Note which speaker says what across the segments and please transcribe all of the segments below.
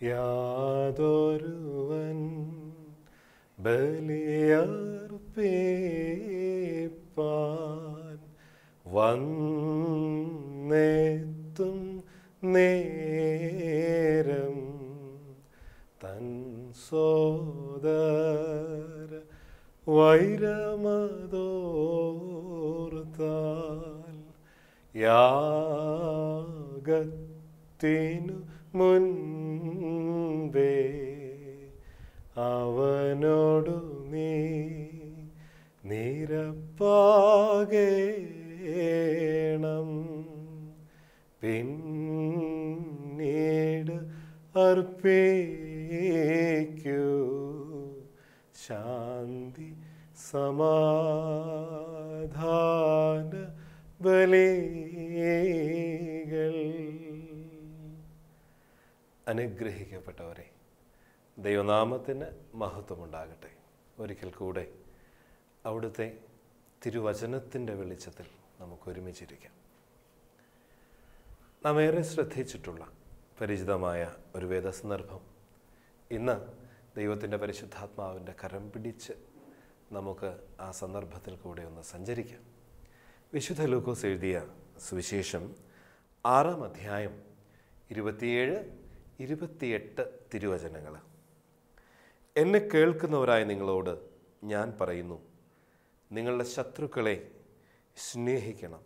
Speaker 1: യാതൊരുവൻ ബലിയർപ്പിപ്പാൻ വന്നെത്തും നേരം തൻ സോദര വൈരമതോർത്താൽ യാഗത്തിനു മുൻപേ അവനോടു നീ നിരപ്പാകേണം. പിന്നീട് അർപ്പിക്കൂ ശാന്തി സമാധാന ബലികൾ. അനുഗ്രഹിക്കപ്പെട്ടവരെ, ദൈവനാമത്തിന് മഹത്വമുണ്ടാകട്ടെ. ഒരിക്കൽ കൂടെ അവിടുത്തെ തിരുവചനത്തിൻ്റെ വെളിച്ചത്തിൽ നമുക്ക് ഒരുമിച്ചിരിക്കാം. നാം ഏറെ ശ്രദ്ധിച്ചിട്ടുള്ള പരിചിതമായ ഒരു വേദസന്ദർഭം ഇന്ന് ദൈവത്തിൻ്റെ പരിശുദ്ധാത്മാവിൻ്റെ കരം പിടിച്ച് നമുക്ക് ആ സന്ദർഭത്തിൽ കൂടെ ഒന്ന് സഞ്ചരിക്കാം. വിശുദ്ധ ലൂക്കോസ് എഴുതിയ സുവിശേഷം 6-ാം അധ്യായം 27-28 തിരുവചനങ്ങൾ. എന്നെ കേൾക്കുന്നവരായ നിങ്ങളോട് ഞാൻ പറയുന്നു, നിങ്ങളുടെ ശത്രുക്കളെ സ്നേഹിക്കണം,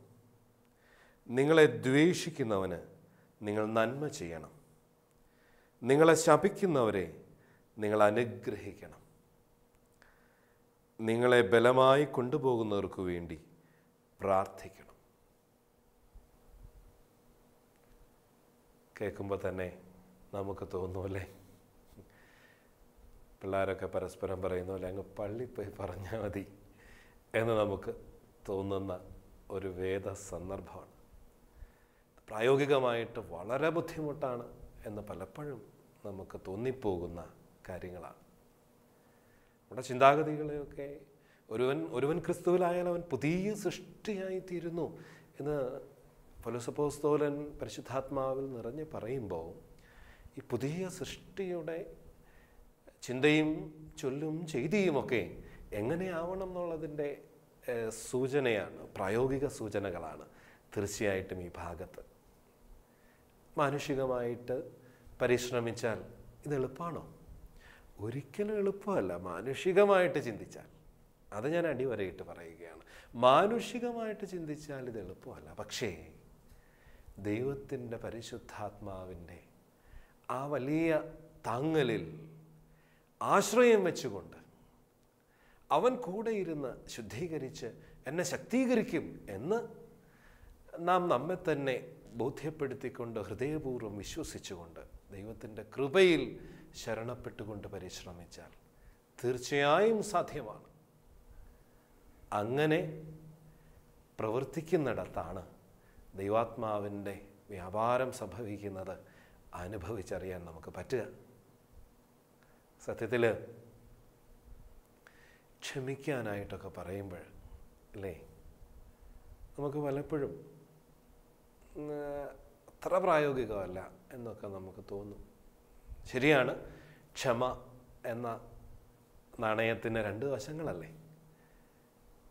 Speaker 1: നിങ്ങളെ ദ്വേഷിക്കുന്നവന് നിങ്ങൾ നന്മ ചെയ്യണം, നിങ്ങളെ ശപിക്കുന്നവരെ നിങ്ങൾ അനുഗ്രഹിക്കണം, നിങ്ങളെ ബലമായി കൊണ്ടുപോകുന്നവർക്ക് വേണ്ടി പ്രാർത്ഥിക്കണം. കേൾക്കുമ്പോൾ തന്നെ നമുക്ക് തോന്നുമല്ലേ, പിള്ളേരൊക്കെ പരസ്പരം പറയുന്ന പോലെ അങ്ങ് പള്ളിയിൽ പോയി പറഞ്ഞാൽ മതി എന്ന് നമുക്ക് തോന്നുന്ന ഒരു വേദ സന്ദർഭമാണ്. പ്രായോഗികമായിട്ട് വളരെ ബുദ്ധിമുട്ടാണ് എന്ന് പലപ്പോഴും നമുക്ക് തോന്നിപ്പോകുന്ന കാര്യങ്ങളാണ്. നമ്മുടെ ചിന്താഗതികളെയൊക്കെ ഒരുവൻ ക്രിസ്തുവിലായാൽ അവൻ പുതിയ സൃഷ്ടിയായിത്തീരുന്നു എന്ന് പൗലോസ് അപ്പോസ്തലൻ പരിശുദ്ധാത്മാവിൽ നിറഞ്ഞ് പറയുമ്പോൾ, ഈ പുതിയ സൃഷ്ടിയുടെ ചിന്തയും ചൊല്ലും ചെയ്തിയുമൊക്കെ എങ്ങനെയാവണം എന്നുള്ളതിൻ്റെ സൂചനയാണ്, പ്രായോഗിക സൂചനകളാണ് തീർച്ചയായിട്ടും ഈ ഭാഗത്ത്. മാനുഷികമായിട്ട് പരിശ്രമിച്ചാൽ ഇത് എളുപ്പമാണോ? ഒരിക്കലും എളുപ്പമല്ല. മാനുഷികമായിട്ട് ചിന്തിച്ചാൽ, അത് ഞാൻ അടിവരയിട്ട് പറയുകയാണ്, മാനുഷികമായിട്ട് ചിന്തിച്ചാൽ ഇത് എളുപ്പമല്ല. പക്ഷേ ദൈവത്തിൻ്റെ പരിശുദ്ധാത്മാവിൻ്റെ ആ വലിയ താങ്ങലിൽ ആശ്രയം വെച്ചുകൊണ്ട് അവൻ കൂടെ ഇരുന്ന് ശുദ്ധീകരിച്ച് എന്നെ ശക്തീകരിക്കും എന്ന് നാം നമ്മെ തന്നെ ബോധ്യപ്പെടുത്തിക്കൊണ്ട് ഹൃദയപൂർവ്വം വിശ്വസിച്ചുകൊണ്ട് ദൈവത്തിൻ്റെ കൃപയിൽ ശരണപ്പെട്ടുകൊണ്ട് പരിശ്രമിച്ചാൽ തീർച്ചയായും സാധ്യമാണ്. അങ്ങനെ പ്രവർത്തിക്കുന്നിടത്താണ് ദൈവാത്മാവിൻ്റെ വ്യാപാരം സംഭവിക്കുന്നത് അനുഭവിച്ചറിയാൻ നമുക്ക് പറ്റുക. സത്യത്തിൽ ക്ഷമിക്കാനായിട്ടൊക്കെ പറയുമ്പോൾ അല്ലേ, നമുക്ക് പലപ്പോഴും അത്ര പ്രായോഗികമല്ല എന്നൊക്കെ നമുക്ക് തോന്നും. ശരിയാണ്, ക്ഷമ എന്ന നാണയത്തിന് 2 വശങ്ങളല്ലേ.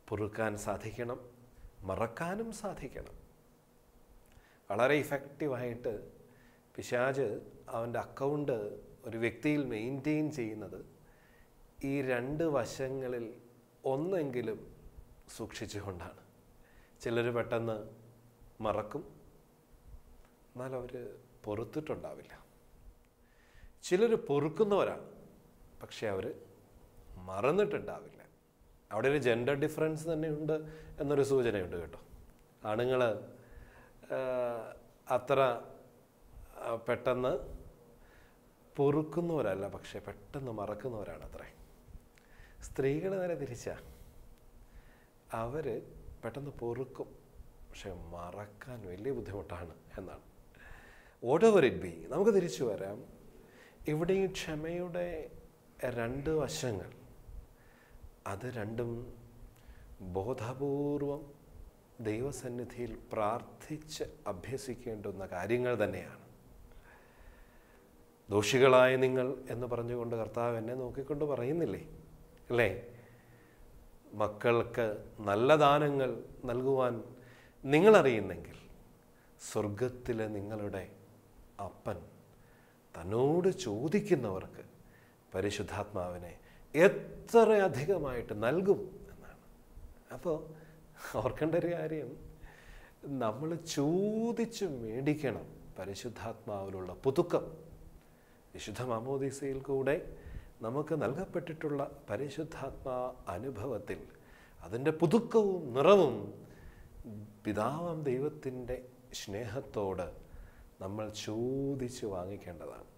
Speaker 1: പൊറുക്കാൻ സാധിക്കണം, മറക്കാനും സാധിക്കണം. വളരെ ഇഫക്റ്റീവായിട്ട് പിശാച് അവൻ്റെ അക്കൗണ്ട് ഒരു വ്യക്തിയിൽ മെയിൻറ്റെയിൻ ചെയ്യുന്നത് ഈ 2 വശങ്ങളിൽ ഒന്നെങ്കിലും സൂക്ഷിച്ചുകൊണ്ടാണ്. ചിലർ പെട്ടെന്ന് മറക്കും, എന്നാൽ അവർ പൊറുത്തിട്ടുണ്ടാവില്ല. ചിലർ പൊറുക്കുന്നവരാണ്, പക്ഷെ അവർ മറന്നിട്ടുണ്ടാവില്ല. അവിടെ ഒരു ജെൻഡർ ഡിഫറൻസ് തന്നെയുണ്ട് എന്നൊരു സൂചനയുണ്ട് കേട്ടോ. ആണുങ്ങൾ അത്ര പെട്ടെന്ന് പൊറുക്കുന്നവരല്ല, പക്ഷെ പെട്ടെന്ന് മറക്കുന്നവരാണ് അത്രേ. സ്ത്രീകൾ നേരെ തിരിച്ചാ, അവർ പെട്ടെന്ന് പൊറുക്കും, പക്ഷെ മറക്കാൻ വലിയ ബുദ്ധിമുട്ടാണ് എന്നാണ്. വാട്ട് എവർ ഇറ്റ് ബി, നമുക്ക് തിരിച്ചു വരാം. ഇവിടെ ഈ ക്ഷമയുടെ 2 വശങ്ങൾ, അത് രണ്ടും ബോധപൂർവം ദൈവസന്നിധിയിൽ പ്രാർത്ഥിച്ച് അഭ്യസിക്കേണ്ടുന്ന കാര്യങ്ങൾ തന്നെയാണ്. ദോഷികളായ നിങ്ങൾ എന്ന് പറഞ്ഞുകൊണ്ട് കർത്താവ് എന്നെ നോക്കിക്കൊണ്ട് പറയുന്നില്ലേ അല്ലേ? മക്കൾക്ക് നല്ല ദാനങ്ങൾ നൽകുവാൻ നിങ്ങളറിയുന്നെങ്കിൽ സ്വർഗത്തിലെ നിങ്ങളുടെ അപ്പൻ തന്നോട് ചോദിക്കുന്നവർക്ക് പരിശുദ്ധാത്മാവിനെ എത്ര അധികമായിട്ട് നൽകും എന്നാണ്. അപ്പോൾ ഓർക്കേണ്ട ഒരു കാര്യം, നമ്മൾ ചോദിച്ചു മേടിക്കണം പരിശുദ്ധാത്മാവിലുള്ള പുതുക്കം. വിശുദ്ധ മാമോദീസയിൽ കൂടെ നമുക്ക് നൽകപ്പെട്ടിട്ടുള്ള പരിശുദ്ധാത്മാ അനുഭവത്തിൽ അതിൻ്റെ പുതുക്കവും നിറവും പിതാവാം ദൈവത്തിൻ്റെ സ്നേഹത്തോട് നമ്മൾ ചോദിച്ച് വാങ്ങിക്കേണ്ടതാണ്.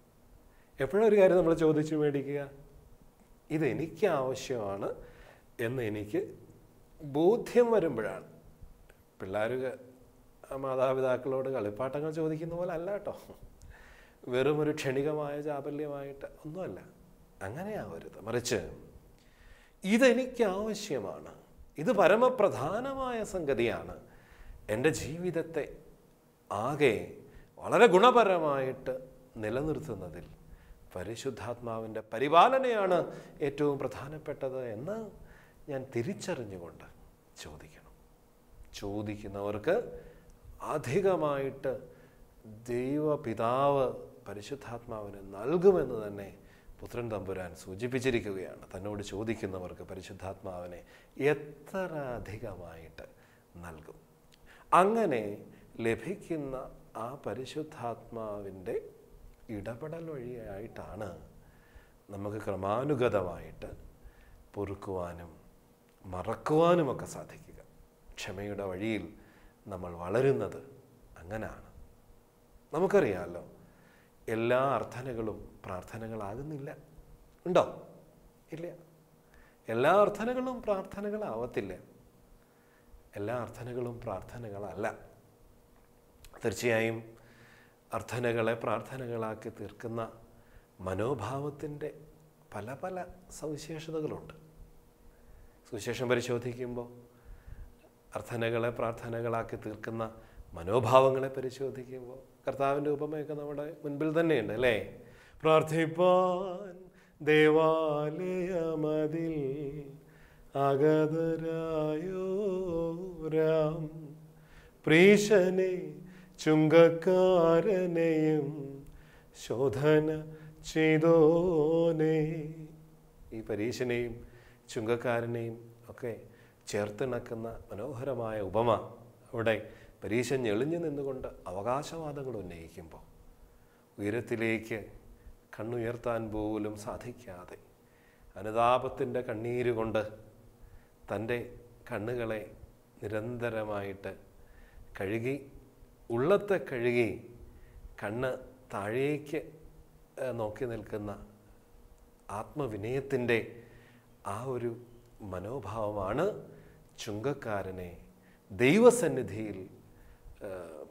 Speaker 1: എപ്പോഴൊരു കാര്യം നമ്മൾ ചോദിച്ചു മേടിക്കുക, ഇതെനിക്ക് ആവശ്യമാണ് എന്ന് എനിക്ക് ബോധ്യം വരുമ്പോഴാണ്. പിള്ളേർ മാതാപിതാക്കളോട് കളിപ്പാട്ടങ്ങൾ ചോദിക്കുന്ന പോലെ അല്ല കേട്ടോ, വെറും ഒരു ക്ഷണികമായ ചാപല്യമായിട്ട് ഒന്നുമല്ല. അങ്ങനെയാവരുത്. മറിച്ച് ഇതെനിക്ക് ആവശ്യമാണ്, ഇത് പരമപ്രധാനമായ സംഗതിയാണ്, എൻ്റെ ജീവിതത്തെ ആകെ വളരെ ഗുണപരമായിട്ട് നിലനിർത്തുന്നതിൽ പരിശുദ്ധാത്മാവിൻ്റെ പരിപാലനയാണ് ഏറ്റവും പ്രധാനപ്പെട്ടത് എന്ന് ഞാൻ തിരിച്ചറിഞ്ഞുകൊണ്ട് ചോദിക്കണം. ചോദിക്കുന്നവർക്ക് അധികമായിട്ട് ദൈവപിതാവ് പരിശുദ്ധാത്മാവിനെ നൽകുമെന്ന് തന്നെ പുത്രൻ തമ്പുരാൻ സൂചിപ്പിച്ചിരിക്കുകയാണ്. തന്നോട് ചോദിക്കുന്നവർക്ക് പരിശുദ്ധാത്മാവിനെ എത്ര അധികമായിട്ട് നൽകും. അങ്ങനെ ലഭിക്കുന്ന ആ പരിശുദ്ധാത്മാവിൻ്റെ ഇടപെടൽ വഴിയായിട്ടാണ് നമുക്ക് ക്രമാനുഗതമായിട്ട് പൊറുക്കുവാനും മറക്കുവാനുമൊക്കെ സാധിക്കുക. ക്ഷമയുടെ വഴിയിൽ നമ്മൾ വളരുന്നത് അങ്ങനെയാണ്. നമുക്കറിയാമല്ലോ, എല്ലാ അർത്ഥനകളും പ്രാർത്ഥനകളാകുന്നില്ല. ഉണ്ടോ? ഇല്ല. എല്ലാ അർത്ഥനകളും പ്രാർത്ഥനകളാവത്തില്ല. എല്ലാ അർത്ഥനകളും പ്രാർത്ഥനകളല്ല. തീർച്ചയായും അർത്ഥനകളെ പ്രാർത്ഥനകളാക്കി തീർക്കുന്ന മനോഭാവത്തിൻ്റെ പല പല സവിശേഷതകളുണ്ട്. സുവിശേഷം പരിശോധിക്കുമ്പോൾ അർത്ഥനകളെ പ്രാർത്ഥനകളാക്കി തീർക്കുന്ന മനോഭാവങ്ങളെ പരിശോധിക്കുമ്പോൾ കർത്താവിൻ്റെ ഉപമയൊക്കെ നമ്മുടെ മുൻപിൽ തന്നെയുണ്ട് അല്ലേ? പ്രാർത്ഥിപ്പാൻ ദേവാലയമതിൽ അഗതരായോരാം പ്രീശനെ ചുങ്കക്കാരനെയും ശോധന ചെയ്തോനെ. ഈ പരീശനെയും ചുങ്കക്കാരനെയും ഒക്കെ ചേർത്തിണക്കുന്ന മനോഹരമായ ഉപമ അവിടെ പരീശൻ ഞെളിഞ്ഞു നിന്നുകൊണ്ട് അവകാശവാദങ്ങൾ ഉന്നയിക്കുമ്പോൾ ഉയരത്തിലേക്ക് കണ്ണുയർത്താൻ പോലും സാധിക്കാതെ അനുതാപത്തിൻ്റെ കണ്ണീരുകൊണ്ട് തൻ്റെ കണ്ണുകളെ നിരന്തരമായിട്ട് കഴുകി, ഉള്ളത്തെ കഴുകി കണ്ണ് താഴേക്ക് നോക്കി നിൽക്കുന്ന ആത്മവിനയത്തിൻ്റെ ആ ഒരു മനോഭാവമാണ് ചുങ്കക്കാരനെ ദൈവസന്നിധിയിൽ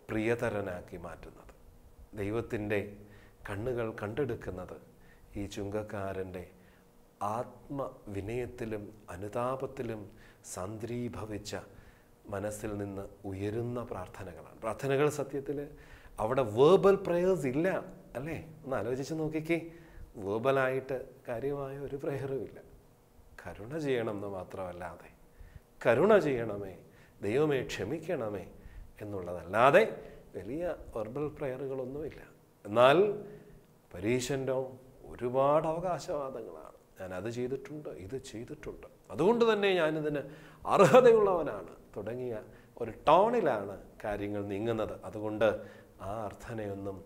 Speaker 1: പ്രിയതരനാക്കി മാറ്റുന്നത്. ദൈവത്തിൻ്റെ കണ്ണുകൾ കണ്ടെടുക്കുന്നത് ഈ ചുങ്കക്കാരൻ്റെ ആത്മവിനയത്തിലും അനുതാപത്തിലും സാന്ദ്രീഭവിച്ച മനസ്സിൽ നിന്ന് ഉയരുന്ന പ്രാർത്ഥനകളാണ്. പ്രാർത്ഥനകൾ സത്യത്തിൽ അവിടെ വേർബൽ പ്രേയേഴ്സ് ഇല്ല അല്ലേ? ഒന്ന് ആലോചിച്ച് നോക്കിക്കേ. വേർബലായിട്ട് കാര്യമായ ഒരു പ്രേയറും ഇല്ല. കരുണ ചെയ്യണമെന്ന് മാത്രമല്ലാതെ കരുണ ചെയ്യണമേ, ദൈവമേ ക്ഷമിക്കണമേ എന്നുള്ളതല്ലാതെ വലിയ വെർബൽ പ്രേയറുകളൊന്നുമില്ല. എന്നാൽ പരീശൻ്റെ ഒരുപാട് അവകാശവാദങ്ങളാണ്. ഞാൻ അത് ചെയ്തിട്ടുണ്ട്, ഇത് ചെയ്തിട്ടുണ്ട്, അതുകൊണ്ട് തന്നെ ഞാനിതിന് അർഹതയുള്ളവനാണ് തുടങ്ങിയ ഒരു ടോണിലാണ് കാര്യങ്ങൾ നീങ്ങുന്നത്. അതുകൊണ്ട് ആ അർത്ഥനയൊന്നും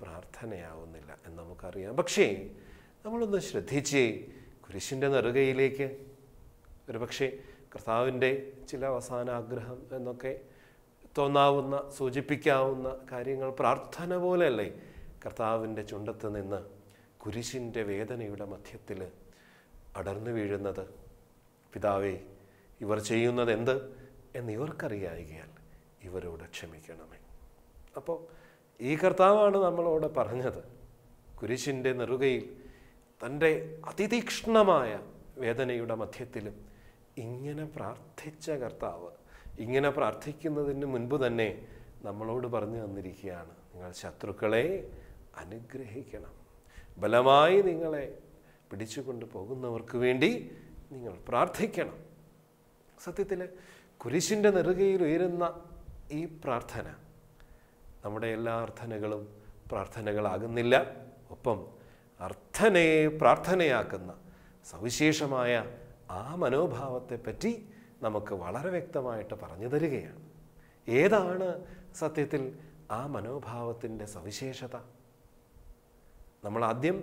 Speaker 1: പ്രാർത്ഥനയാവുന്നില്ല എന്ന് നമുക്കറിയാം. പക്ഷേ നമ്മളൊന്ന് ശ്രദ്ധിച്ചേ, കുരിശിൻ്റെ നെറുകയിലേക്ക് ഒരു പക്ഷേ കർത്താവിൻ്റെ ചില അവസാന ആഗ്രഹം എന്നൊക്കെ തോന്നാവുന്ന, സൂചിപ്പിക്കാവുന്ന കാര്യങ്ങൾ പ്രാർത്ഥന പോലെയല്ലേ കർത്താവിൻ്റെ ചുണ്ടത്ത് നിന്ന് കുരിശിൻ്റെ വേദനയുടെ മധ്യത്തിൽ അടർന്നു വീഴുന്നത്? പിതാവേ, ഇവർ ചെയ്യുന്നത് എന്ത് എന്നിവർക്കറിയായികയാൽ ഇവരോട് ക്ഷമിക്കണമേ. അപ്പോൾ ഈ കർത്താവാണ് നമ്മളോട് പറഞ്ഞത്, കുരിശിൻ്റെ നെറുകയിൽ തൻ്റെ അതിതീക്ഷ്ണമായ വേദനയുടെ മധ്യത്തിലും ഇങ്ങനെ പ്രാർത്ഥിച്ച കർത്താവ് ഇങ്ങനെ പ്രാർത്ഥിക്കുന്നതിന് മുൻപ് തന്നെ നമ്മളോട് പറഞ്ഞു തന്നിരിക്കുകയാണ്, നിങ്ങൾ ശത്രുക്കളെ അനുഗ്രഹിക്കണം, ബലമായി നിങ്ങളെ പിടിച്ചുകൊണ്ട് പോകുന്നവർക്ക് വേണ്ടി നിങ്ങൾ പ്രാർത്ഥിക്കണം. സത്യത്തിൽ കുരിശിൻ്റെ നെറുകയിൽ ഉയരുന്ന ഈ പ്രാർത്ഥന നമ്മുടെ എല്ലാ അർത്ഥനകളും പ്രാർത്ഥനകളാകുന്നില്ല. ഒപ്പം അർത്ഥനയെ പ്രാർത്ഥനയാക്കുന്ന സവിശേഷമായ ആ മനോഭാവത്തെപ്പറ്റി നമുക്ക് വളരെ വ്യക്തമായിട്ട് പറഞ്ഞു തരികയാണ്. ഏതാണ് സത്യത്തിൽ ആ മനോഭാവത്തിൻ്റെ സവിശേഷത? നമ്മൾ ആദ്യം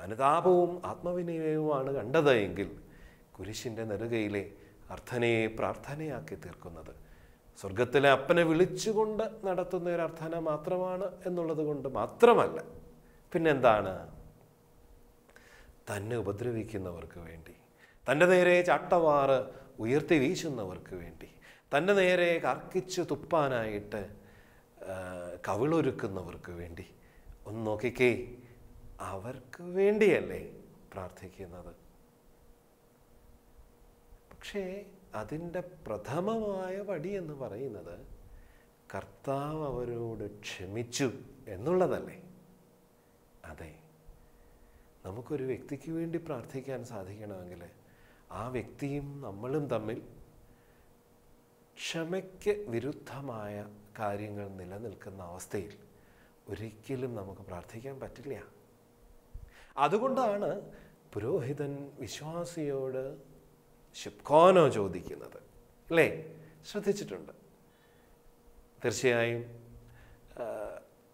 Speaker 1: അനുതാപവും ആത്മവിനയവുമാണ് കണ്ടത് എങ്കിൽ കുരിശിൻ്റെ നെറുകയിലെ അർത്ഥനയെ പ്രാർത്ഥനയാക്കി തീർക്കുന്നത് സ്വർഗത്തിലെ അപ്പനെ വിളിച്ചുകൊണ്ട് നടത്തുന്ന ഒരു അർത്ഥന മാത്രമാണ് എന്നുള്ളത് കൊണ്ട് മാത്രമല്ല. പിന്നെന്താണ്? തന്നെ ഉപദ്രവിക്കുന്നവർക്ക് വേണ്ടി, തൻ്റെ നേരെ ചാട്ടവാറ് ഉയർത്തി വീശുന്നവർക്ക് വേണ്ടി, തൻ്റെ നേരെ കർക്കിച്ചു തുപ്പാനായിട്ട് കവിളൊരുക്കുന്നവർക്ക് വേണ്ടി. ഒന്ന് നോക്കിക്കേ, അവർക്ക് വേണ്ടിയല്ലേ പ്രാർത്ഥിക്കുന്നത്? പക്ഷേ അതിൻ്റെ പ്രഥമമായ പടി എന്ന് പറയുന്നത് കർത്താവ് അവരോട് ക്ഷമിച്ചു എന്നുള്ളതല്ലേ? അതെ, നമുക്കൊരു വ്യക്തിക്ക് വേണ്ടി പ്രാർത്ഥിക്കാൻ സാധിക്കണമെങ്കിൽ ആ വ്യക്തിയും നമ്മളും തമ്മിൽ ക്ഷമയ്ക്ക് വിരുദ്ധമായ കാര്യങ്ങൾ നിലനിൽക്കുന്ന അവസ്ഥയിൽ ഒരിക്കലും നമുക്ക് പ്രാർത്ഥിക്കാൻ പറ്റില്ല. അതുകൊണ്ടാണ് പുരോഹിതൻ വിശ്വാസിയോട് ശുഭ്കോനോ ചോദിക്കുന്നത്, അല്ലേ? ശ്രദ്ധിച്ചിട്ടുണ്ട്. തീർച്ചയായും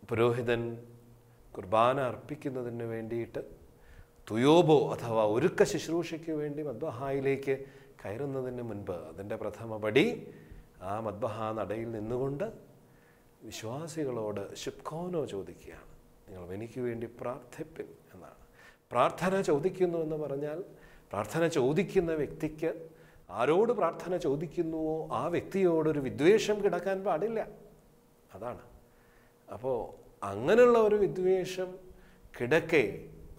Speaker 1: പുരോഹിതൻ കുർബാന അർപ്പിക്കുന്നതിന് വേണ്ടിയിട്ട് തുയോബോ അഥവാ ഒരുക്ക ശുശ്രൂഷയ്ക്ക് വേണ്ടി മദ്ബഹായിലേക്ക് കയറുന്നതിന് മുൻപ് അതിൻ്റെ പ്രഥമപടി ആ മദ്ബഹ നടയിൽ നിന്നുകൊണ്ട് വിശ്വാസികളോട് ശുഭ്കോനോ ചോദിക്കുകയാണ്, നിങ്ങൾ എനിക്ക് വേണ്ടി പ്രാർത്ഥിപ്പിൻ എന്നാണ്. പ്രാർത്ഥന ചോദിക്കുന്നു എന്ന് പറഞ്ഞാൽ പ്രാർത്ഥന ചോദിക്കുന്ന വ്യക്തിക്ക് ആരോട് പ്രാർത്ഥന ചോദിക്കുന്നുവോ ആ വ്യക്തിയോടൊരു വിദ്വേഷം കിടക്കാൻ പാടില്ല. അതാണ്. അപ്പോൾ അങ്ങനെയുള്ള ഒരു വിദ്വേഷം കിടക്കെ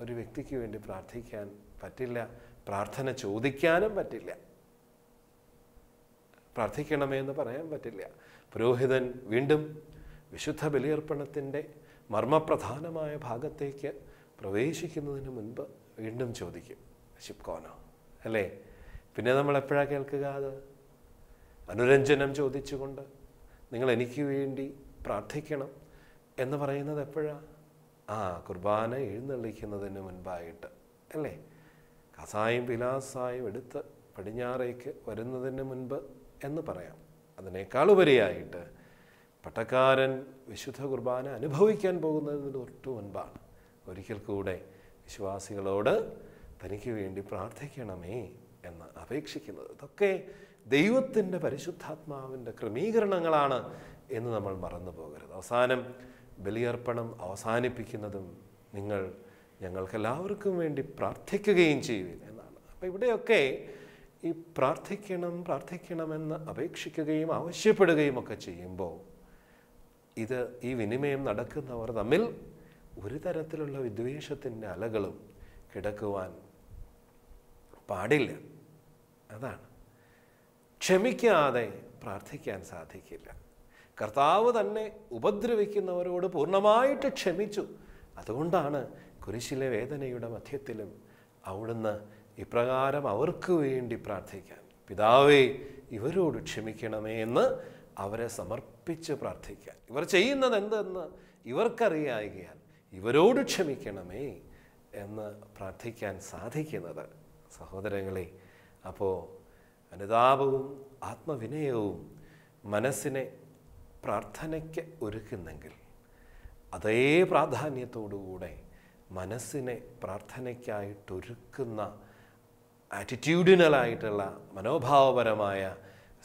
Speaker 1: ഒരു വ്യക്തിക്ക് വേണ്ടി പ്രാർത്ഥിക്കാൻ പറ്റില്ല, പ്രാർത്ഥന ചോദിക്കാനും പറ്റില്ല, പ്രാർത്ഥിക്കണമേ എന്ന് പറയാൻ പറ്റില്ല. പുരോഹിതൻ വീണ്ടും വിശുദ്ധ ബലിയർപ്പണത്തിൻ്റെ മർമ്മപ്രധാനമായ ഭാഗത്തേക്ക് പ്രവേശിക്കുന്നതിന് മുൻപ് വീണ്ടും ചോദിക്കും ശുഭ്കോനോ, അല്ലേ? പിന്നെ നമ്മൾ എപ്പോഴാണ് കേൾക്കുക? അത് അനുരഞ്ജനം ചോദിച്ചുകൊണ്ട് നിങ്ങൾ എനിക്ക് വേണ്ടി പ്രാർത്ഥിക്കണം എന്ന് പറയുന്നത് എപ്പോഴാണ്? കുർബാന എഴുന്നള്ളിക്കുന്നതിന് മുൻപായിട്ട്, അല്ലേ? കസായും പിലാസായും എടുത്ത് പടിഞ്ഞാറേക്ക് വരുന്നതിന് മുൻപ് എന്ന് പറയാം. അതിനേക്കാളുപരിയായിട്ട് പട്ടക്കാരൻ വിശുദ്ധ കുർബാന അനുഭവിക്കാൻ പോകുന്നതിന് തൊട്ട് മുൻപാണ് ഒരിക്കൽ കൂടെ വിശ്വാസികളോട് തനിക്ക് വേണ്ടി പ്രാർത്ഥിക്കണമേ എന്ന് അപേക്ഷിക്കുന്നത്. ഇതൊക്കെ ദൈവത്തിൻ്റെ പരിശുദ്ധാത്മാവിൻ്റെ ക്രമീകരണങ്ങളാണ് എന്ന് നമ്മൾ മറന്നു പോകരുത്. അവസാനം ബലിയർപ്പണം അവസാനിപ്പിക്കുന്നതും നിങ്ങൾ ഞങ്ങൾക്കെല്ലാവർക്കും വേണ്ടി പ്രാർത്ഥിക്കുകയും ചെയ്യുവിൻ എന്നാണ്. അപ്പോൾ ഇവിടെയൊക്കെ ഈ പ്രാർത്ഥിക്കണമെന്ന് അപേക്ഷിക്കുകയും ആവശ്യപ്പെടുകയും ഒക്കെ ചെയ്യുമ്പോൾ ഈ വിനിമയം നടക്കുന്നവർ തമ്മിൽ ഒരു തരത്തിലുള്ള വിദ്വേഷത്തിൻ്റെ അലകളും കിടക്കുവാൻ പാടില്ല. അതാണ്. ക്ഷമിക്കാതെ പ്രാർത്ഥിക്കാൻ സാധിക്കില്ല. കർത്താവ് തന്നെ ഉപദ്രവിക്കുന്നവരോട് പൂർണ്ണമായിട്ട് ക്ഷമിച്ചു. അതുകൊണ്ടാണ് കുരിശിലെ വേദനയുടെ മധ്യത്തിലും അവിടുന്ന് ഇപ്രകാരം അവർക്ക് വേണ്ടി പ്രാർത്ഥിക്കാൻ, പിതാവേ ഇവരോട് ക്ഷമിക്കണമേ എന്ന് അവരെ സമർപ്പിച്ച് പ്രാർത്ഥിക്കാൻ, ഇവർ ചെയ്യുന്നത് എന്തെന്ന് ഇവർക്കറിയായികയാൽ ഇവരോട് ക്ഷമിക്കണമേ എന്ന് പ്രാർത്ഥിക്കാൻ സാധിക്കുന്നത്. സഹോദരങ്ങളെ, അപ്പോൾ അനുതാപവും ആത്മവിനയവും മനസ്സിനെ പ്രാർത്ഥനയ്ക്ക് ഒരുക്കുന്നെങ്കിൽ അതേ പ്രാധാന്യത്തോടുകൂടെ മനസ്സിനെ പ്രാർത്ഥനയ്ക്കായിട്ടൊരുക്കുന്ന ആറ്റിറ്റ്യൂഡിനലായിട്ടുള്ള മനോഭാവപരമായ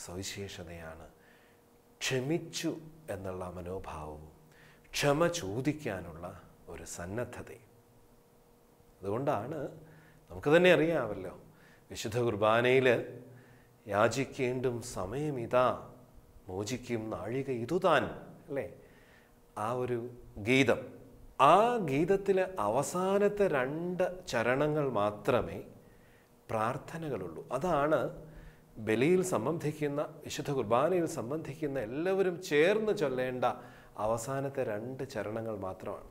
Speaker 1: സവിശേഷതയാണ് ക്ഷമിച്ചു എന്നുള്ള മനോഭാവവും ക്ഷമ ചോദിക്കാനുള്ള ഒരു സന്നദ്ധതയും. അതുകൊണ്ടാണ് നമുക്ക് തന്നെ അറിയാമല്ലോ, വിശുദ്ധ കുർബാനയിൽ യാചിക്കേണ്ടും സമയമിതാ, മോചിക്കും നാഴിക ഇതുതാൻ, അല്ലേ? ആ ഒരു ഗീതം, ആ ഗീതത്തിലെ അവസാനത്തെ 2 ചരണങ്ങൾ മാത്രമേ പ്രാർത്ഥനകളുള്ളൂ. അതാണ് ബലിയിൽ സംബന്ധിക്കുന്ന, വിശുദ്ധ കുർബാനയിൽ സംബന്ധിക്കുന്ന എല്ലാവരും ചേർന്ന് ചൊല്ലേണ്ട അവസാനത്തെ 2 ചരണങ്ങൾ മാത്രമാണ്.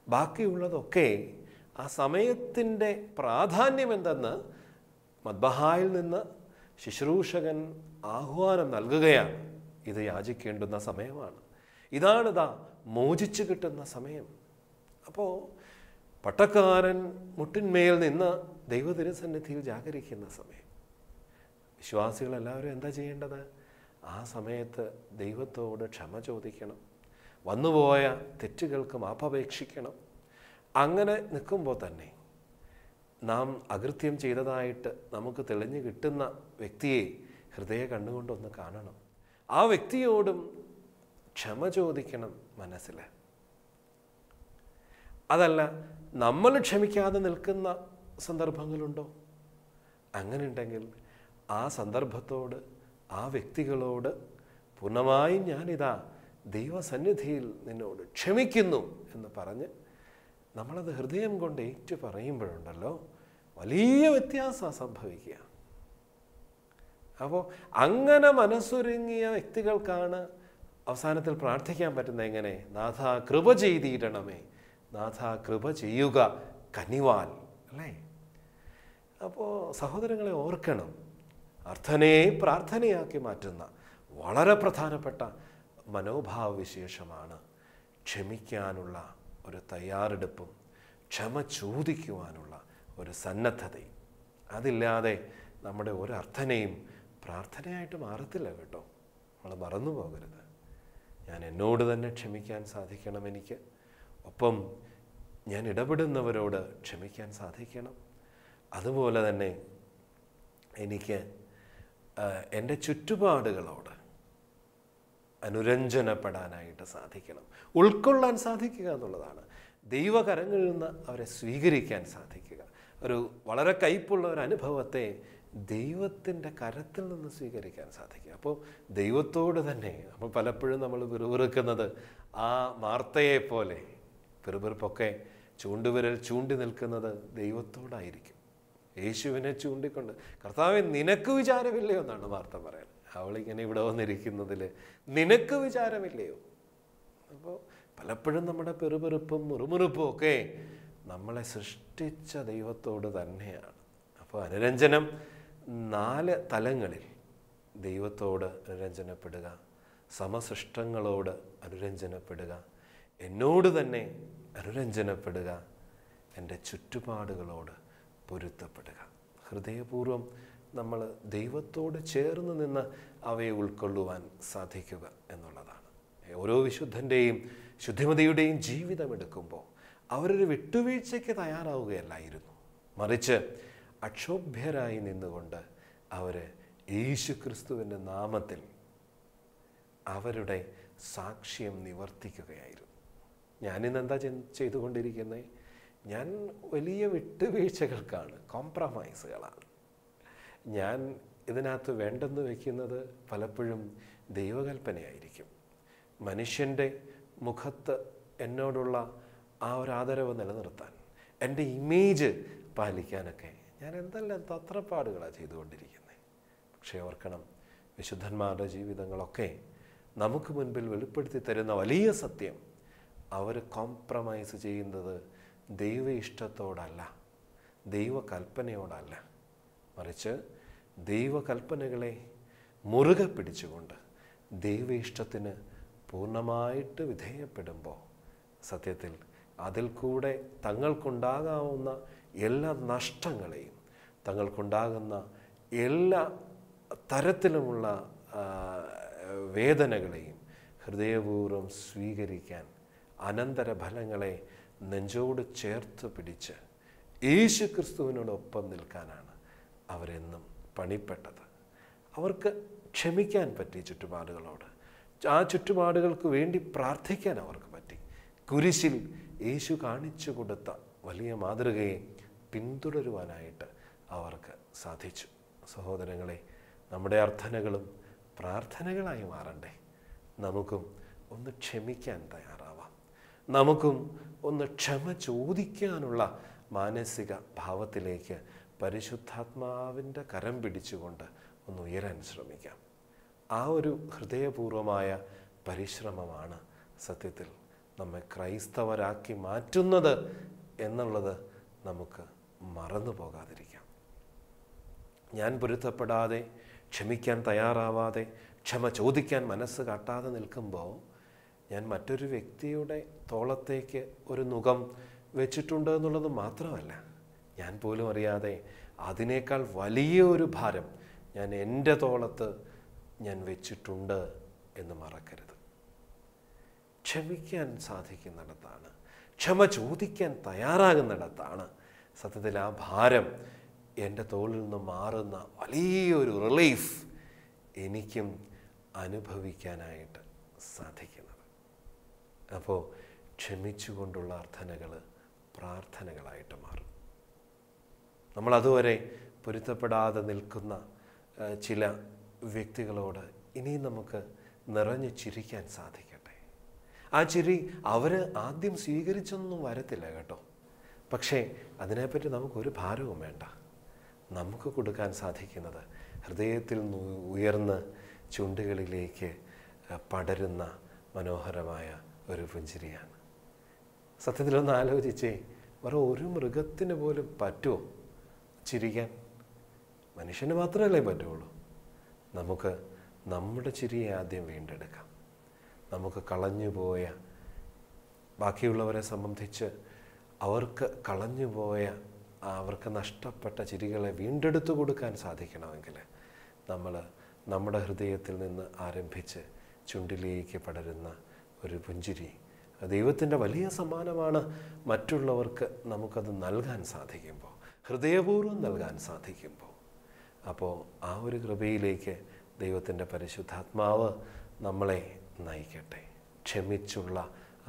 Speaker 1: ബാക്കിയുള്ളതൊക്കെ ആ സമയത്തിൻ്റെ പ്രാധാന്യം എന്തെന്ന് മദ്ബഹായിൽ നിന്ന് ശുശ്രൂഷകൻ ആഹ്വാനം നൽകുകയാണ്. ഇത് യാചിക്കേണ്ടുന്ന സമയമാണ്, ഇതാണിതാ മോചിച്ചു കിട്ടുന്ന സമയം. അപ്പോൾ പട്ടക്കാരൻ മുട്ടിന്മേൽ നിന്ന് ദൈവതിരുസന്നിധിയിൽ ജാഗരിക്കുന്ന സമയം. വിശ്വാസികളെല്ലാവരും എന്താ ചെയ്യേണ്ടത്? ആ സമയത്ത് ദൈവത്തോട് ക്ഷമ ചോദിക്കണം, വന്നുപോയ തെറ്റുകൾക്ക് മാപ്പപേക്ഷിക്കണം. അങ്ങനെ നിൽക്കുമ്പോൾ തന്നെ നാം അകൃത്യം ചെയ്തതായിട്ട് നമുക്ക് തെളിഞ്ഞു കിട്ടുന്ന വ്യക്തിയെ ഹൃദയ കണ്ണുകൊണ്ടൊന്ന് കാണണം. ആ വ്യക്തിയോടും ക്ഷമ ചോദിക്കണം മനസ്സിൽ. അതല്ല, നമ്മൾ ക്ഷമിക്കാതെ നിൽക്കുന്ന സന്ദർഭങ്ങളുണ്ടോ? അങ്ങനെ ഉണ്ടെങ്കിൽ ആ സന്ദർഭത്തോട്, ആ വ്യക്തികളോട് പൂർണ്ണമായും ഞാനിതാ ദൈവസന്നിധിയിൽ നിന്നോട് ക്ഷമിക്കുന്നു എന്ന് പറഞ്ഞ് നമ്മളത് ഹൃദയം കൊണ്ട് ഏറ്റു പറയുമ്പോഴുണ്ടല്ലോ വലിയ വ്യത്യാസം സംഭവിക്കുക. അപ്പോൾ അങ്ങനെ മനസ്സൊരുങ്ങിയ വ്യക്തികൾക്കാണ് അവസാനത്തിൽ പ്രാർത്ഥിക്കാൻ പറ്റുന്നത്. എങ്ങനെ? നാഥ കൃപ ചെയ്തിടണമേ, നാഥ കൃപ ചെയ്യുക കനിവാൽ, അല്ലേ? അപ്പോൾ സഹോദരങ്ങളെ ഓർക്കണം, അർത്ഥനയെ പ്രാർത്ഥനയാക്കി മാറ്റുന്ന വളരെ പ്രധാനപ്പെട്ട മനോഭാവ വിശേഷമാണ് ക്ഷമിക്കാനുള്ള ഒരു തയ്യാറെടുപ്പും ക്ഷമ ചോദിക്കുവാനുള്ള ഒരു സന്നദ്ധതയും. അതില്ലാതെ നമ്മുടെ ഒരു അർത്ഥനയും പ്രാർത്ഥനയായിട്ട് മാറത്തില്ല കേട്ടോ. നമ്മൾ മറന്നു പോകരുത്. ഞാൻ എന്നോട് തന്നെ ക്ഷമിക്കാൻ സാധിക്കണം എനിക്ക്. ഒപ്പം ഞാൻ ഇടപെടുന്നവരോട് ക്ഷമിക്കാൻ സാധിക്കണം. അതുപോലെ തന്നെ എനിക്ക് എൻ്റെ ചുറ്റുപാടുകളോട് അനുരഞ്ജനപ്പെടാനായിട്ട് സാധിക്കണം. ഉൾക്കൊള്ളാൻ സാധിക്കുക എന്നുള്ളതാണ്. ദൈവകരങ്ങളിൽ നിന്ന് അവരെ സ്വീകരിക്കാൻ സാധിക്കുക. ഒരു വളരെ കയ്പുള്ള ഒരു അനുഭവത്തെ ദൈവത്തിൻ്റെ കരത്തിൽ നിന്ന് സ്വീകരിക്കാൻ സാധിക്കുക. അപ്പോൾ ദൈവത്തോട് തന്നെ അപ്പോൾ പലപ്പോഴും നമ്മൾ പിറുപിറുക്കുന്നത് ആ മാർത്തയെ പോലെ പിറുപിറുപ്പൊക്കെ ചൂണ്ടുവിരൽ ചൂണ്ടി നിൽക്കുന്നത് ദൈവത്തോടായിരിക്കും. യേശുവിനെ ചൂണ്ടിക്കൊണ്ട്, കർത്താവേ നിനക്ക് വിചാരമില്ലയോ എന്നാണ് മാർത്ത പറയുന്നത്. അവളിങ്ങനെ ഇവിടെ വന്നിരിക്കുന്നതിൽ നിനക്ക് വിചാരമില്ലയോ? അപ്പോൾ പലപ്പോഴും നമ്മുടെ പെറുപെറുപ്പും മുറുമുറുപ്പും ഒക്കെ നമ്മളെ സൃഷ്ടിച്ച ദൈവത്തോട് തന്നെയാണ്. അപ്പോൾ അനുരഞ്ജനം 4 തലങ്ങളിൽ: ദൈവത്തോട് അനുരഞ്ജനപ്പെടുക, സമസൃഷ്ടങ്ങളോട് അനുരഞ്ജനപ്പെടുക, എന്നോട് തന്നെ അനുരഞ്ജനപ്പെടുക, എൻ്റെ ചുറ്റുപാടുകളോട് പൊരുത്തപ്പെടുക. ഹൃദയപൂർവ്വം നമ്മൾ ദൈവത്തോട് ചേർന്ന് നിന്ന് അവയെ ഉൾക്കൊള്ളുവാൻ സാധിക്കുക എന്നുള്ളതാണ്. ഓരോ വിശുദ്ധൻ്റെയും ശുദ്ധിമതിയുടെയും ജീവിതം എടുക്കുമ്പോൾ അവരൊരു വിട്ടുവീഴ്ചയ്ക്ക് തയ്യാറാവുകയല്ലായിരുന്നു. മറിച്ച് അക്ഷോഭ്യരായി നിന്നുകൊണ്ട് അവർ യേശുക്രിസ്തുവിൻ്റെ നാമത്തിൽ അവരുടെ സാക്ഷ്യം നിവർത്തിക്കുകയായിരുന്നു. ഞാനിന്നെന്താ ചെയ്തുകൊണ്ടിരിക്കുന്നത്? ഞാൻ വലിയ വിട്ടുവീഴ്ചകൾക്കാണ്, കോംപ്രമൈസുകളാണ് ഞാൻ ഇതിനകത്ത് വേണ്ടെന്ന് വയ്ക്കുന്നത്. പലപ്പോഴും ദൈവകൽപ്പനയായിരിക്കും. മനുഷ്യൻ്റെ മുഖത്ത് എന്നോടുള്ള ആ ഒരു ആദരവ് നിലനിർത്താൻ, എൻ്റെ ഇമേജ് പാലിക്കാനൊക്കെ ഞാൻ എന്തെല്ലാം തത്രപ്പാടുകളാണ് ചെയ്തുകൊണ്ടിരിക്കുന്നത്. പക്ഷേ ഓർക്കണം, വിശുദ്ധന്മാരുടെ ജീവിതങ്ങളൊക്കെ നമുക്ക് മുൻപിൽ വെളിപ്പെടുത്തി തരുന്ന വലിയ സത്യം, അവർ കോംപ്രമൈസ് ചെയ്യുന്നത് ദൈവ ഇഷ്ടത്തോടല്ല, ദൈവകൽപ്പനയോടല്ല, മറിച്ച് ദൈവകൽപ്പനകളെ മുറുകെ പിടിച്ചുകൊണ്ട് ദൈവ ഇഷ്ടത്തിന് പൂർണ്ണമായിട്ട് വിധേയപ്പെടുമ്പോൾ സത്യത്തിൽ അതിൽ കൂടെ തങ്ങൾക്കുണ്ടാകാവുന്ന എല്ലാ നഷ്ടങ്ങളെയും, തങ്ങൾക്കുണ്ടാകുന്ന എല്ലാ തരത്തിലുമുള്ള വേദനകളെയും ഹൃദയപൂർവ്വം സ്വീകരിക്കാൻ, അനന്തരഫലങ്ങളെ നെഞ്ചോട് ചേർത്ത് പിടിച്ച് യേശുക്രിസ്തുവിനോടൊപ്പം നിൽക്കാനാണ് അവരെന്നും പണിപ്പെട്ടത്. അവർക്ക് ക്ഷമിക്കാൻ പറ്റി ചുറ്റുപാടുകളോട്, ആ ചുറ്റുപാടുകൾക്ക് വേണ്ടി പ്രാർത്ഥിക്കാൻ അവർക്ക് പറ്റി. കുരിശിൽ യേശു കാണിച്ചു കൊടുത്ത വലിയ മാതൃകയെ പിന്തുടരുവാനായിട്ട് അവർക്ക് സാധിച്ചു. സഹോദരങ്ങളെ, നമ്മുടെ അർത്ഥനകളും പ്രാർത്ഥനകളായി മാറണ്ടേ? നമുക്കും ഒന്ന് ക്ഷമിക്കാൻ തയ്യാറാവാം. നമുക്കും ഒന്ന് ക്ഷമ ചോദിക്കാനുള്ള മാനസിക ഭാവത്തിലേക്ക് പരിശുദ്ധാത്മാവിൻ്റെ കരം പിടിച്ചുകൊണ്ട് ഒന്ന് ഉയരാൻ ശ്രമിക്കാം. ആ ഒരു ഹൃദയപൂർവമായ പരിശ്രമമാണ് സത്യത്തിൽ നമ്മെ ക്രൈസ്തവരാക്കി മാറ്റുന്നത് എന്നുള്ളത് നമുക്ക് മറന്നു പോകാതിരിക്കാം. ഞാൻ പൊരുത്തപ്പെടാതെ, ക്ഷമിക്കാൻ തയ്യാറാവാതെ, ക്ഷമ ചോദിക്കാൻ മനസ്സ് കാട്ടാതെ നിൽക്കുമ്പോൾ ഞാൻ മറ്റൊരു വ്യക്തിയുടെ തോളത്തേക്ക് ഒരു നുകം വെച്ചിട്ടുണ്ട് എന്നുള്ളത് മാത്രമല്ല, ഞാൻ പോലും അറിയാതെ അതിനേക്കാൾ വലിയ ഒരു ഭാരം ഞാൻ എൻ്റെ തോളത്ത് ഞാൻ വെച്ചിട്ടുണ്ട് എന്ന് മറക്കരുത്. ക്ഷമിക്കാൻ സാധിക്കുന്നിടത്താണ്, ക്ഷമ ചോദിക്കാൻ തയ്യാറാകുന്നിടത്താണ് സത്യത്തിൽ ആ ഭാരം എൻ്റെ തോളിൽ നിന്ന് മാറുന്ന വലിയൊരു റിലീഫ് എനിക്കും അനുഭവിക്കാനായിട്ട് സാധിക്കുന്നത്. അപ്പോൾ ക്ഷമിച്ചുകൊണ്ടുള്ള പ്രാർത്ഥനകളായിട്ട് മാറും. നമ്മളതുവരെ പൊരുത്തപ്പെടാതെ നിൽക്കുന്ന ചില വ്യക്തികളോട് ഇനിയും നമുക്ക് നിറഞ്ഞു ചിരിക്കാൻ സാധിക്കട്ടെ. ആ ചിരി അവർ ആദ്യം സ്വീകരിച്ചൊന്നും വരത്തില്ല കേട്ടോ. പക്ഷേ അതിനെപ്പറ്റി നമുക്കൊരു ഭാരവും വേണ്ട. നമുക്ക് കൊടുക്കാൻ സാധിക്കുന്നത് ഹൃദയത്തിൽ നിന്ന് ഉയർന്ന് ചുണ്ടുകളിലേക്ക് പടരുന്ന മനോഹരമായ ഒരു പുഞ്ചിരിയാണ്. സത്യത്തിലൊന്ന് ആലോചിച്ചേ, വേറെ ഒരു മൃഗത്തിന് പോലും പറ്റുമോ ചിരിക്കാൻ? മനുഷ്യന് മാത്രമല്ലേ പറ്റുള്ളൂ. നമുക്ക് നമ്മുടെ ചിരിയെ ആദ്യം വീണ്ടെടുക്കാം. നമുക്ക് കളഞ്ഞുപോയ, ബാക്കിയുള്ളവരെ സംബന്ധിച്ച് അവർക്ക് കളഞ്ഞുപോയ, അവർക്ക് നഷ്ടപ്പെട്ട ചിരികളെ വീണ്ടെടുത്തു കൊടുക്കാൻ സാധിക്കണമെങ്കിൽ നമ്മൾ നമ്മുടെ ഹൃദയത്തിൽ നിന്ന് ആരംഭിച്ച് ചുണ്ടിലേക്ക് പടരുന്ന ഒരു പുഞ്ചിരി ദൈവത്തിൻ്റെ വലിയ സമ്മാനമാണ്. മറ്റുള്ളവർക്ക് നമുക്കത് നൽകാൻ സാധിക്കുമ്പോൾ, ഹൃദയപൂർവ്വം നൽകാൻ സാധിക്കുമ്പോൾ, അപ്പോൾ ആ ഒരു കൃപയിലേക്ക് ദൈവത്തിൻ്റെ പരിശുദ്ധാത്മാവ് നമ്മളെ നയിക്കട്ടെ. ക്ഷമിച്ചുള്ള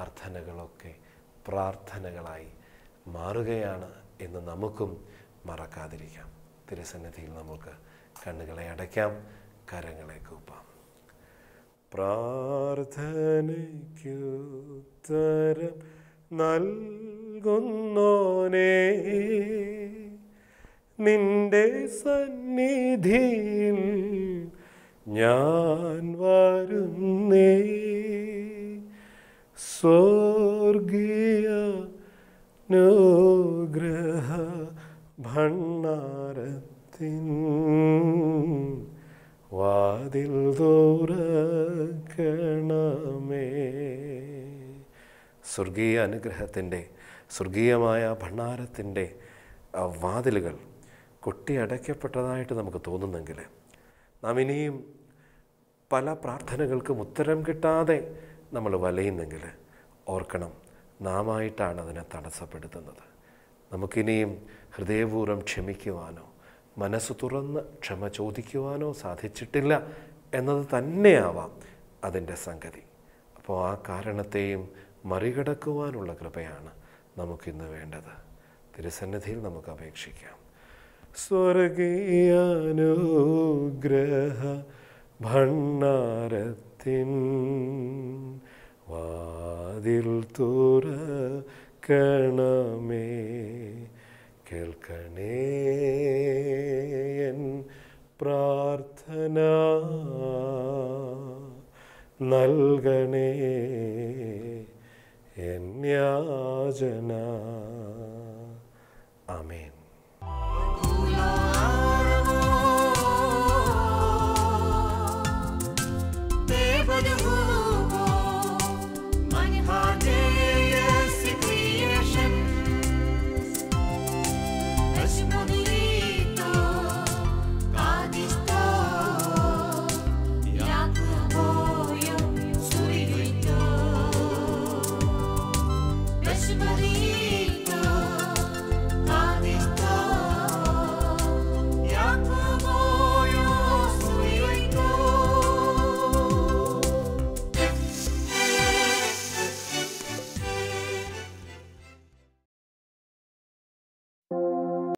Speaker 1: അർത്ഥനകളൊക്കെ പ്രാർത്ഥനകളായി മാറുകയാണ് എന്ന് നമുക്കും മറക്കാതിരിക്കാം. തിരുസന്നിധിയിൽ നമുക്ക് കണ്ണുകളെ അടയ്ക്കാം, കരങ്ങളെ കൂപ്പാം. പ്രാർത്ഥനയ്ക്കുത്തരം നൽകുന്നോനേ, നിന്റെ സന്നിധിയിൽ ഞാൻ വരുന്നേ. സ്വർഗീയ അനുഗ്രഹ ഭണ്ഡാരത്തിൻ വാതിൽ തുറക്കണമേ. സ്വർഗീയ അനുഗ്രഹത്തിൻ്റെ, സ്വർഗീയമായ ഭണ്ഡാരത്തിൻ്റെ വാതിലുകൾ കൊട്ടിയടയ്ക്കപ്പെട്ടതായിട്ട് നമുക്ക് തോന്നുന്നെങ്കിൽ, നാം ഇനിയും പല പ്രാർത്ഥനകൾക്കും ഉത്തരം കിട്ടാതെ നമ്മൾ വലയുന്നെങ്കിൽ ഓർക്കണം, നാമായിട്ടാണ് അതിനെ തടസ്സപ്പെടുത്തുന്നത്. നമുക്കിനിയും ഹൃദയപൂർവ്വം ക്ഷമിക്കുവാനോ മനസ്സ് തുറന്ന് ക്ഷമ ചോദിക്കുവാനോ സാധിച്ചിട്ടില്ല എന്നത് തന്നെയാവാം അതിൻ്റെ സംഗതി. അപ്പോൾ ആ കാരണത്തെയും മറികടക്കുവാനുള്ള കൃപയാണ് നമുക്കിന്ന് വേണ്ടത്. തിരുസന്നിധിയിൽ നമുക്ക് അപേക്ഷിക്കാം. സ്വർഗീയാനുഗ്രഹ ഭണ്ഡാരത്തിൻ വാതിൽ തുറക്കണമേ. കേൾക്കണേ എൻ പ്രാർത്ഥന, നൽകണേ എൻ യാചന. ആമേൻ.